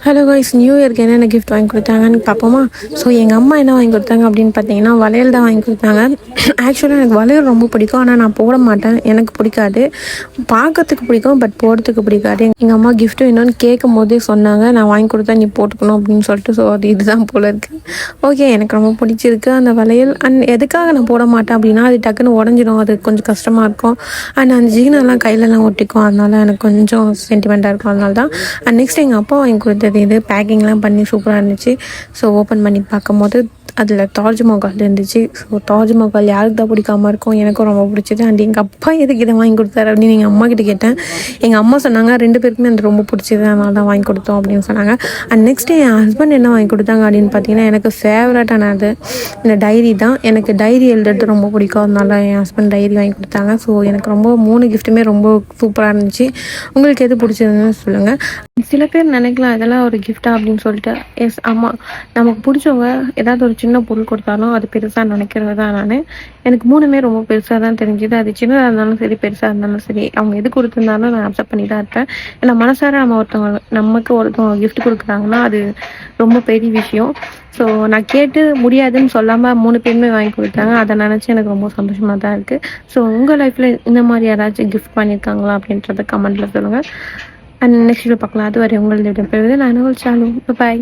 Hello guys, new இயர்க்கு என்னென்ன gift வாங்கி கொடுத்தாங்கன்னு பார்ப்போமா. ஸோ எங்கள் அம்மா என்ன வாங்கி கொடுத்தாங்க அப்படின்னு பார்த்தீங்கன்னா வளையல் தான் வாங்கி கொடுத்தாங்க. ஆக்சுவலாக எனக்கு வளையல் ரொம்ப பிடிக்கும், ஆனால் நான் போட மாட்டேன், எனக்கு பிடிக்காது. பார்க்கறதுக்கு பிடிக்கும், பட் போடுறதுக்கு பிடிக்காது. எங்கள் அம்மா கிஃப்ட் வேணும்னு கேட்கும் போதே சொன்னாங்க, நான் வாங்கி கொடுத்தா நீ போட்டுக்கணும் அப்படின்னு சொல்லிட்டு. ஸோ அது இதுதான் போல இருக்குது. ஓகே, எனக்கு ரொம்ப பிடிச்சிருக்கு அந்த வளையல். அண்ட் எதுக்காக நான் போட மாட்டேன் அப்படின்னா, அது டக்குன்னு உடஞ்சிடும், அது கொஞ்சம் கஷ்டமாக இருக்கும். அண்ட் அந்த ஜீனெல்லாம் கையிலலாம் ஒட்டிக்கும், அதனால எனக்கு கொஞ்சம் சென்டிமெண்ட்டாக இருக்கும், அதனால தான். அண்ட் நெக்ஸ்ட் எங்கள் அப்பா வாங்கி கொடுத்தது இது பேக்கிங்லாம் பண்ணி சூப்பராக இருந்துச்சு. ஸோ ஓப்பன் பண்ணி பார்க்கும்போது அதில் தாஜ்மஹால் இருந்துச்சு. ஸோ தாஜ்மஹால் யாருக்கு தான் பிடிக்காமல் இருக்கும், எனக்கும் ரொம்ப பிடிச்சது. அண்ட் எங்கள் அப்பா எதுக்கு இதை வாங்கி கொடுத்தாரு அப்படின்னு எங்கள் அம்மா கிட்டே கேட்டேன். எங்கள் அம்மா சொன்னாங்க 2 பேருக்குமே அது ரொம்ப பிடிச்சது, அதனால தான் வாங்கி கொடுத்தோம் அப்படின்னு சொன்னாங்க. அண்ட் நெக்ஸ்ட்டு என் ஹஸ்பண்ட் என்ன வாங்கி கொடுத்தாங்க அப்படின்னு பார்த்தீங்கன்னா, எனக்கு ஃபேவரட்டானது இந்த டைரி தான். எனக்கு டைரி எழுதுறது ரொம்ப பிடிக்கும், அதனால என் ஹஸ்பண்ட் டைரி வாங்கி கொடுத்தாங்க. ஸோ எனக்கு ரொம்ப 3 கிஃப்ட்டுமே ரொம்ப சூப்பராக இருந்துச்சு. உங்களுக்கு எது பிடிச்சதுன்னு சொல்லுங்கள். சில பேர் நினைக்கலாம் இதெல்லாம் ஒரு கிஃப்டா அப்படின்னு சொல்லிட்டு. எஸ், ஆமாம், நமக்கு பிடிச்சவங்க ஏதாவது ஒரு சின்ன பொருள் கொடுத்தாலும் அது பெருசாக நினைக்கிறது தான் நான். எனக்கு 3மே ரொம்ப பெருசாக தான் தெரிஞ்சுது. அது சின்னதாக இருந்தாலும் சரி, பெருசாக இருந்தாலும் சரி, அவங்க எது கொடுத்துருந்தாலும் நான் அக்செப்ட் பண்ணி தான் இருப்பேன். ஏன்னா மனசார நமக்கு ஒருத்தவங்க கிஃப்ட் கொடுக்குறாங்கன்னா அது ரொம்ப பெரிய விஷயம். ஸோ நான் கேட்டு முடியாதுன்னு சொல்லாமல் 3 பேருமே வாங்கி கொடுத்தாங்க. அதை நினச்சி எனக்கு ரொம்ப சந்தோஷமாக தான் இருக்குது. ஸோ உங்கள் லைஃப்பில் இந்த மாதிரி யாராச்சும் கிஃப்ட் பண்ணியிருக்காங்களா அப்படின்றத கமெண்ட்டில் சொல்லுங்கள். அண்ட் நெக்ஸ்ட் வீடியோ பார்க்கலாம். அது வரை உங்களிடம் பெறுவது நான் உங்கள் சாலு. பாய்.